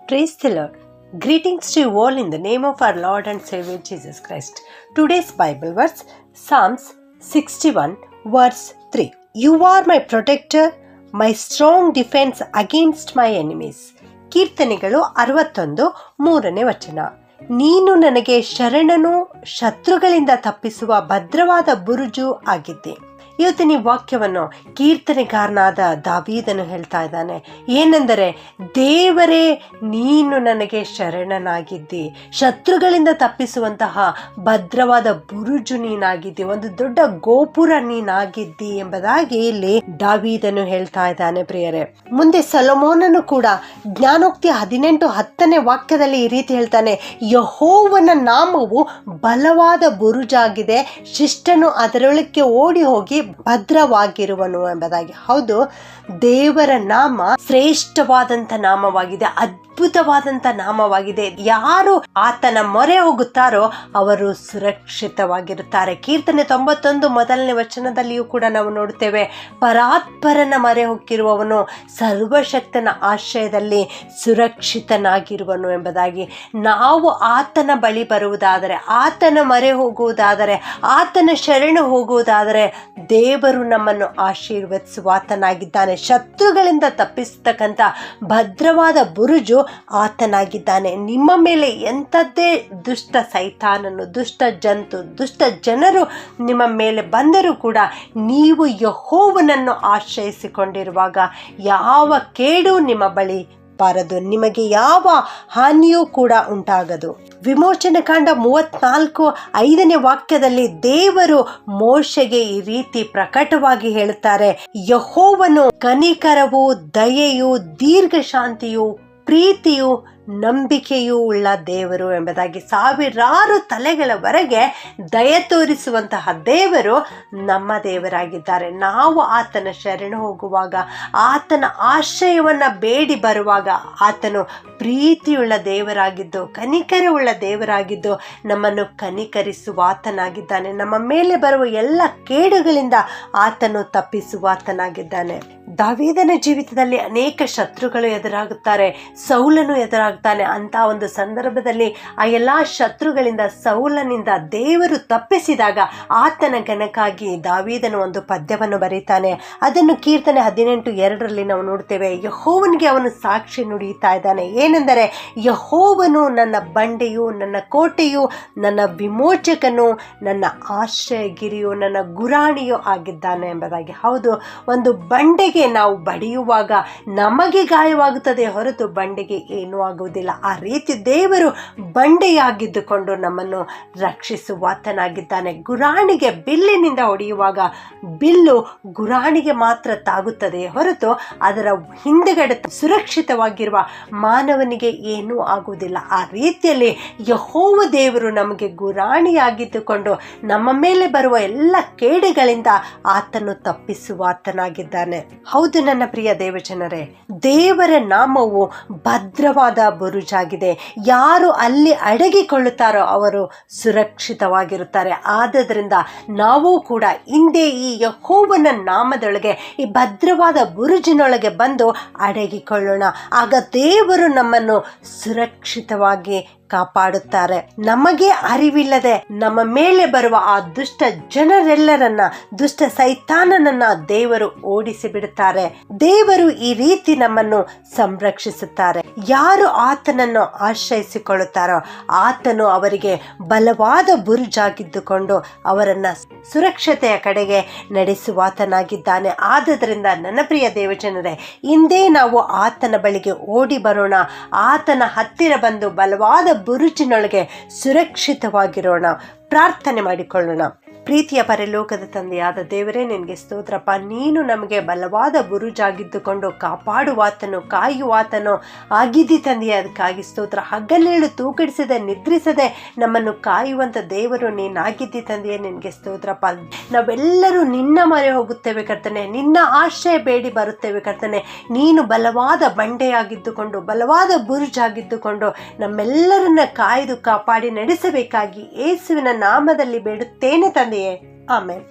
Praise the Lord. Greetings to you all in the name of our Lord and Savior Jesus Christ. Today's Bible verse, Psalms 61 verse 3. You are my protector, my strong defense against my enemies. ಕೀರ್ತನೆಗಳು 61 3ನೇ ವಚನ. ನೀನು ನನಗೆ ಶರಣನು, ಶತ್ರುಗಳಿಂದ ತಪ್ಪಿಸುವ ಭದ್ರವಾದ ಬುರುಜು ಆಗಿದ್ದೆ. ಇವತ್ತಿನ ಈ ವಾಕ್ಯವನ್ನು ಕೀರ್ತನೆಗಾರನಾದ ದಾವೀದನು ಹೇಳ್ತಾ ಇದ್ದಾನೆ. ಏನೆಂದರೆ, ದೇವರೇ ನೀನು ನನಗೆ ಶರಣನಾಗಿದ್ದಿ, ಶತ್ರುಗಳಿಂದ ತಪ್ಪಿಸುವಂತಹ ಭದ್ರವಾದ ಬುರುಜು ನೀನಾಗಿದ್ದಿ, ಒಂದು ದೊಡ್ಡ ಗೋಪುರ ನೀನಾಗಿದ್ದಿ ಎಂಬುದಾಗಿ ಇಲ್ಲಿ ದಾವೀದನು ಹೇಳ್ತಾ ಇದ್ದಾನೆ. ಪ್ರಿಯರೇ, ಮುಂದೆ ಸೊಲೊಮೋನನು ಕೂಡ ಜ್ಞಾನೋಕ್ತಿ 18:10 ವಾಕ್ಯದಲ್ಲಿ ಈ ರೀತಿ ಹೇಳ್ತಾನೆ, ಯೆಹೋವನ ನಾಮವು ಬಲವಾದ ಬುರುಜಾಗಿದೆ, ಶಿಷ್ಟನು ಅದರೊಳಕ್ಕೆ ಓಡಿ ಹೋಗಿ ಭದ್ರವಾಗಿರುವನು ಎಂಬುದಾಗಿ. ಹೌದು, ದೇವರ ನಾಮ ಶ್ರೇಷ್ಠವಾದಂತ ನಾಮವಾಗಿದೆ, ಅದ್ಭುತವಾದಂತ ನಾಮವಾಗಿದೆ. ಯಾರು ಆತನ ಮೊರೆ ಹೋಗುತ್ತಾರೋ ಅವರು ಸುರಕ್ಷಿತವಾಗಿರುತ್ತಾರೆ. ಕೀರ್ತನೆ 91 1ನೇ ವಚನದಲ್ಲಿಯೂ ಕೂಡ ನಾವು ನೋಡುತ್ತೇವೆ, ಪರಾತ್ಪರನ ಮೊರೆ ಹೊಕ್ಕಿರುವವನು ಸರ್ವಶಕ್ತನ ಆಶ್ರಯದಲ್ಲಿ ಸುರಕ್ಷಿತನಾಗಿರುವನು ಎಂಬುದಾಗಿ. ನಾವು ಆತನ ಬಳಿ ಬರುವುದಾದರೆ, ಆತನ ಮೊರೆ ಹೋಗುವುದಾದರೆ, ಆತನ ಶರಣು ಹೋಗುವುದಾದರೆ ದೇವರು ನಮ್ಮನ್ನು ಆಶೀರ್ವದಿಸುವಾತನಾಗಿದ್ದಾನೆ. ಶತ್ರುಗಳಿಂದ ತಪ್ಪಿಸತಕ್ಕಂಥ ಭದ್ರವಾದ ಬುರುಜು ಆತನಾಗಿದ್ದಾನೆ. ನಿಮ್ಮ ಮೇಲೆ ಎಂಥದ್ದೇ ದುಷ್ಟ ಸೈತಾನನು, ದುಷ್ಟ ಜಂತು, ದುಷ್ಟ ಜನರು ನಿಮ್ಮ ಮೇಲೆ ಬಂದರೂ ಕೂಡ ನೀವು ಯೆಹೋವನನ್ನು ಆಶ್ರಯಿಸಿಕೊಂಡಿರುವಾಗ ಯಾವ ಕೇಡು ನಿಮ್ಮ ಬಳಿ ಬಾರದು, ನಿಮಗೆ ಯಾವ ಹಾನಿಯೂ ಕೂಡ ಉಂಟಾಗದು. ವಿಮೋಚನೆ ಕಾಂಡ 34:5ನೇ ವಾಕ್ಯದಲ್ಲಿ ದೇವರು ಮೋಶೆಗೆ ಈ ರೀತಿ ಪ್ರಕಟವಾಗಿ ಹೇಳುತ್ತಾರೆ, ಯೆಹೋವನು ಕನಿಕರವು, ದಯೆಯು, ದೀರ್ಘಶಾಂತಿಯು, ಪ್ರೀತಿಯು, ನಂಬಿಕೆಯೂ ಉಳ್ಳ ದೇವರು ಎಂಬುದಾಗಿ. ಸಾವಿರಾರು ತಲೆಗಳವರೆಗೆ ದಯ ತೋರಿಸುವಂತಹ ದೇವರು ನಮ್ಮ ದೇವರಾಗಿದ್ದಾರೆ. ನಾವು ಆತನ ಶರಣು ಹೋಗುವಾಗ, ಆತನ ಆಶ್ರಯವನ್ನು ಬೇಡಿ ಬರುವಾಗ ಆತನು ಪ್ರೀತಿಯುಳ್ಳ ದೇವರಾಗಿದ್ದು, ಕನಿಕರವುಳ್ಳ ದೇವರಾಗಿದ್ದು ನಮ್ಮನ್ನು ಕನಿಕರಿಸುವಾತನಾಗಿದ್ದಾನೆ. ನಮ್ಮ ಮೇಲೆ ಬರುವ ಎಲ್ಲ ಕೇಡುಗಳಿಂದ ಆತನು ತಪ್ಪಿಸುವಾತನಾಗಿದ್ದಾನೆ. ದಾವೀದನ ಜೀವಿತದಲ್ಲಿ ಅನೇಕ ಶತ್ರುಗಳು ಎದುರಾಗುತ್ತಾರೆ, ಸೌಲನು ಎದುರಾಗ್ತಾನೆ. ಅಂತ ಒಂದು ಸಂದರ್ಭದಲ್ಲಿ ಆ ಎಲ್ಲ ಶತ್ರುಗಳಿಂದ, ಸೌಲನಿಂದ ದೇವರು ತಪ್ಪಿಸಿದಾಗ ಆತನ ಘನಕ್ಕಾಗಿ ದಾವೀದನು ಒಂದು ಪದ್ಯವನ್ನು ಬರೀತಾನೆ. ಅದನ್ನು ಕೀರ್ತನೆ 18:2 ನಾವು ನೋಡ್ತೇವೆ. ಯೆಹೋವನಿಗೆ ಅವನು ಸಾಕ್ಷಿ ನುಡಿಯುತ್ತಾ ಇದ್ದಾನೆ. ಏನೆಂದರೆ, ಯೆಹೋವನು ನನ್ನ ಬಂಡೆಯು, ನನ್ನ ಕೋಟೆಯು, ನನ್ನ ವಿಮೋಚಕನು, ನನ್ನ ಆಶ್ರಯಗಿರಿಯು, ನನ್ನ ಗುರಾಣಿಯು ಆಗಿದ್ದಾನೆ ಎಂಬುದಾಗಿ. ಹೌದು, ಒಂದು ಬಂಡೆಗೆ ನಾವು ಬಡಿಯುವಾಗ ನಮಗೆ ಗಾಯವಾಗುತ್ತದೆ ಹೊರತು ಬಂಡೆಗೆ ಏನೂ ಆಗುವುದಿಲ್ಲ. ಆ ರೀತಿ ದೇವರು ಬಂಡೆಯಾಗಿದ್ದುಕೊಂಡು ನಮ್ಮನ್ನು ರಕ್ಷಿಸುವಾತನಾಗಿದ್ದಾನೆ. ಗುರಾಣಿಗೆ ಬಿಲ್ಲಿನಿಂದ ಹೊಡೆಯುವಾಗ ಬಿಲ್ಲು ಗುರಾಣಿಗೆ ಮಾತ್ರ ತಾಗುತ್ತದೆ ಹೊರತು ಅದರ ಹಿಂದುಗಡೆ ಸುರಕ್ಷಿತವಾಗಿರುವ ಮಾನವನಿಗೆ ಏನೂ ಆಗುವುದಿಲ್ಲ. ಆ ರೀತಿಯಲ್ಲಿ ಯೆಹೋವ ದೇವರು ನಮಗೆ ಗುರಾಣಿಯಾಗಿದ್ದುಕೊಂಡು ನಮ್ಮ ಮೇಲೆ ಬರುವ ಎಲ್ಲ ಕೇಡುಗಳಿಂದ ಆತನು ತಪ್ಪಿಸುವಾತನಾಗಿದ್ದಾನೆ. ಹೌದು ನನ್ನ ಪ್ರಿಯ ದೇವಜನರೇ, ದೇವರ ನಾಮವು ಭದ್ರವಾದ ಬುರುಜಾಗಿದೆ. ಯಾರು ಅಲ್ಲಿ ಅಡಗಿಕೊಳ್ಳುತ್ತಾರೋ ಅವರು ಸುರಕ್ಷಿತವಾಗಿರುತ್ತಾರೆ. ಆದದ್ರಿಂದ ನಾವು ಕೂಡ ಹಿಂದೆ ಈ ಯೆಹೋವನ ನಾಮದೊಳಗೆ, ಈ ಭದ್ರವಾದ ಬುರುಜಿನೊಳಗೆ ಬಂದು ಅಡಗಿಕೊಳ್ಳೋಣ. ಆಗ ದೇವರು ನಮ್ಮನ್ನು ಸುರಕ್ಷಿತವಾಗಿ ಕಾಪಾಡುತ್ತಾರೆ. ನಮಗೆ ಅರಿವಿಲ್ಲದೆ ನಮ್ಮ ಮೇಲೆ ಬರುವ ಆ ದುಷ್ಟ ಜನರೆಲ್ಲರನ್ನ, ದುಷ್ಟ ಸೈತಾನನನ್ನ ದೇವರು ಓಡಿಸಿ ಬಿಡುತ್ತಾರೆ. ದೇವರು ಈ ರೀತಿ ನಮ್ಮನ್ನು ಸಂರಕ್ಷಿಸುತ್ತಾರೆ. ಯಾರು ಆತನನ್ನು ಆಶ್ರಯಿಸಿಕೊಳ್ಳುತ್ತಾರೋ ಆತನು ಅವರಿಗೆ ಬಲವಾದ ಬುರುಜಾಗಿದ್ದುಕೊಂಡು ಅವರನ್ನ ಸುರಕ್ಷತೆಯ ಕಡೆಗೆ ನಡೆಸುವಾತನಾಗಿದ್ದಾನೆ. ಆದದರಿಂದ ನನ್ನ ಪ್ರಿಯ ದೇವಜನರೇ, ಇಂದೇ ನಾವು ಆತನ ಬಳಿಗೆ ಓಡಿ ಬರೋಣ. ಆತನ ಹತ್ತಿರ ಬಂದು ಬಲವಾದ ಬುರುಜಿನೊಳಗೆ ಸುರಕ್ಷಿತವಾಗಿರೋಣ. ಪ್ರಾರ್ಥನೆ ಮಾಡಿಕೊಳ್ಳೋಣ. ಪ್ರೀತಿಯ ಪರಲೋಕದ ತಂದೆಯಾದ ದೇವರೇ, ನಿನಗೆ ಸ್ತೋತ್ರಪ್ಪ. ನೀನು ನಮಗೆ ಬಲವಾದ ಬುರುಜಾಗಿದ್ದುಕೊಂಡು ಕಾಪಾಡುವಾತನು, ಕಾಯುವಾತನು ಆಗಿದ್ದಿ ತಂದೆಯೇ, ಅದಕ್ಕಾಗಿ ಸ್ತೋತ್ರ. ಹಗಲೇಳು ತೂಕಡಿಸದೆ ನಿದ್ರಿಸದೆ ನಮ್ಮನ್ನು ಕಾಯುವಂಥ ದೇವರು ನೀನಾಗಿದ್ದಿ ತಂದೆಯೇ, ನಿನಗೆ ಸ್ತೋತ್ರಪ್ಪ. ನಾವೆಲ್ಲರೂ ನಿನ್ನ ಮೊರೆ ಹೋಗುತ್ತೇವೆ ಕರ್ತನೆ, ನಿನ್ನ ಆಶ್ರಯ ಬೇಡಿ ಬರುತ್ತೇವೆ ಕರ್ತನೆ. ನೀನು ಬಲವಾದ ಬಂಡೆಯಾಗಿದ್ದುಕೊಂಡು, ಬಲವಾದ ಬುರುಜಾಗಿದ್ದುಕೊಂಡು ನಮ್ಮೆಲ್ಲರನ್ನ ಕಾಯ್ದು ಕಾಪಾಡಿ ನಡೆಸಬೇಕಾಗಿ ಯೇಸುವಿನ ನಾಮದಲ್ಲಿ ಬೇಡುತ್ತೇನೆ ತಂದೆಯೇ. ಆಮೆನ್.